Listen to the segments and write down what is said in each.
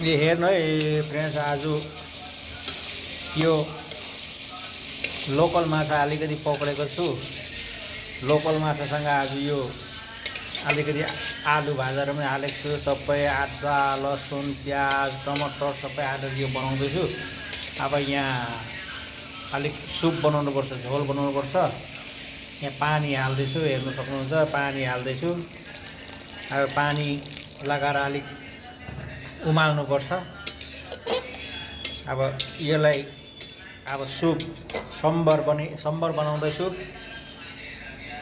ये हेर्नु है फ्रेन्ड्स, आज यो लोकल माछा अलिकति पक्रेको छु। लोकल माछासँग आज यो अलिकति आलु भाजाहरूमै हालेको छु। सबै आदा लसुन प्याज टमाटर सबै हालेर यो बनाउँदैछु। अब यहाँ अलिक सुप बनाउनुपर्छ, झोल बनाउनुपर्छ। यहाँ पानी हाल्दैछु, हेर्नु सक्नुहुन्छ पानी हाल्दैछु। अब पानी लगाएर अलिक उमाल्नुपर्छ। अब यसलाई अब सुप सम्बर बनाउँदैछु।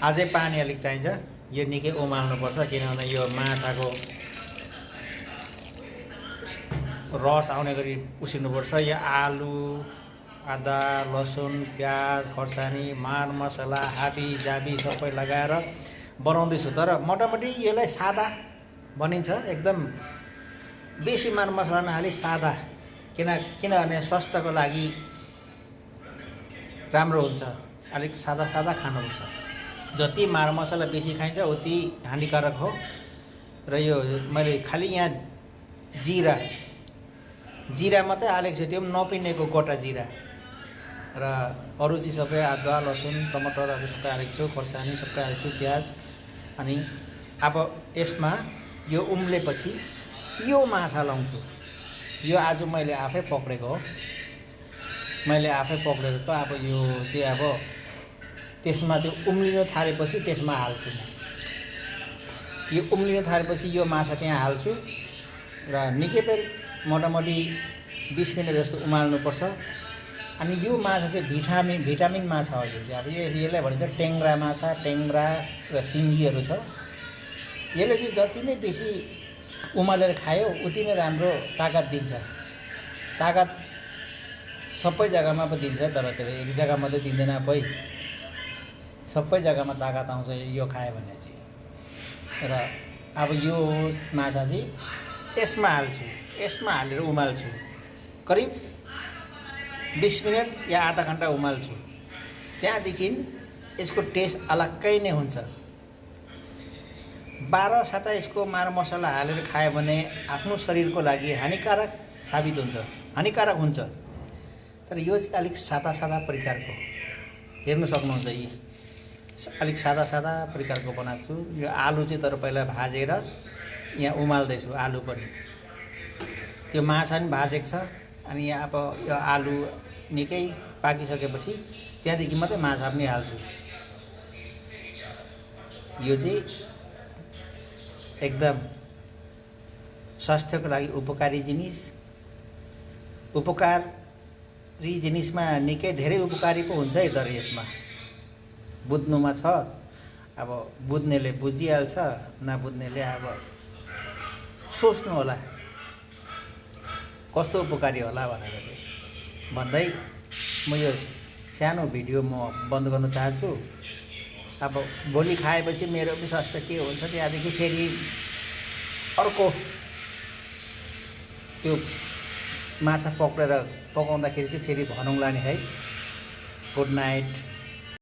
अझै पानी अलिक चाहिन्छ, यो निकै उमाल्नुपर्छ किनभने यो माछाको रस आउने गरी उसिन्नुपर्छ। यो आलु आदा लसुन प्याज खर्सानी मार मसला हाबी जाबी सबै लगाएर बनाउँदैछु। तर मोटामोटी यसलाई सादा बनिन्छ, एकदम बेसी मार मसला नहाली सादा, किनभने स्वास्थ्यको लागि राम्रो हुन्छ। अलिक सादा सादा खानुपर्छ। जति मार मसला बेसी खाइन्छ उति हानिकारक हो। र यो मैले खालि यहाँ जिरा मात्रै हालेको छु, त्यो पनि नपिनेको गोटा जिरा र अरू चाहिँ सबै आदा लसुन टमाटरहरू सबै हालेको छु, खोर्सानी सबै हालेको छु, प्याज। अनि अब यसमा यो उम्लेपछि यो माछा लाउँछु। यो आज मैले आफै पक्रेको हो, अब यो चाहिँ अब त्यसमा त्यो उम्लिन थालेपछि त्यसमा हाल्छु म। यो उम्लिन थालेपछि यो माछा त्यहाँ हाल्छु र निकै बेर मोटामोटी 20 मिनट जस्तो उमाल्नुपर्छ। अनि यो माछा चाहिँ भिटामिन माछा हो। यो चाहिँ अब यसलाई भनिन्छ टेङ्ग्रा माछा, टेङ्ग्रा र सिङ्गीहरू छ। यसले चाहिँ जति नै बेसी उमालेर खायो उति नै राम्रो ताकत दिन्छ। ताकत सबै जग्गामा पो दिन्छ, तर त्यो एक जग्गा मात्रै दिँदैन कोही, सबै जग्गामा ताकत आउँछ यो खायो भने चाहिँ। र अब यो माछा चाहिँ यसमा हाल्छु, यसमा हालेर उमाल्छु। करिब 20 मिनट या आधा घन्टा उमाल्छु। त्यहाँदेखि यसको टेस्ट अलग्गै नै हुन्छ। 12 साता यसको मार मसला हालेर खायो भने आफ्नो शरीरको लागि हानिकारक साबित हुन्छ, हानिकारक हुन्छ। तर यो चाहिँ अलिक सादा प्रकारको हेर्नु सक्नुहुन्छ। यी अलिक सादा प्रकारको बनाएको छु। यो आलु चाहिँ तर पहिला भाजेर यहाँ उमाल्दैछु। आलु पनि त्यो माछा पनि भाजेको छ। अनि यहाँ अब यो आलु निकै पाकिसकेपछि त्यहाँदेखि मात्रै माछा पनि हाल्छु। यो चाहिँ एकदम स्वास्थ्यको लागि उपकारी जिनिसमा निकै धेरै उपकारी पो हुन्छ है। तर यसमा बुझ्नुमा छ, अब बुझ्नेले बुझिहाल्छ, नबुझ्नेले अब सोच्नु होला कस्तो उपकारी होला भनेर चाहिँ भन्दै म यो सानो भिडियो म बन्द गर्न चाहन्छु। अब भोलि खाएपछि मेरो पनि स्वास्थ्य के हुन्छ, त्यहाँदेखि फेरि अर्को त्यो माछा पक्रेर पकाउँदाखेरि चाहिँ फेरि भनौँला नि है। Good night.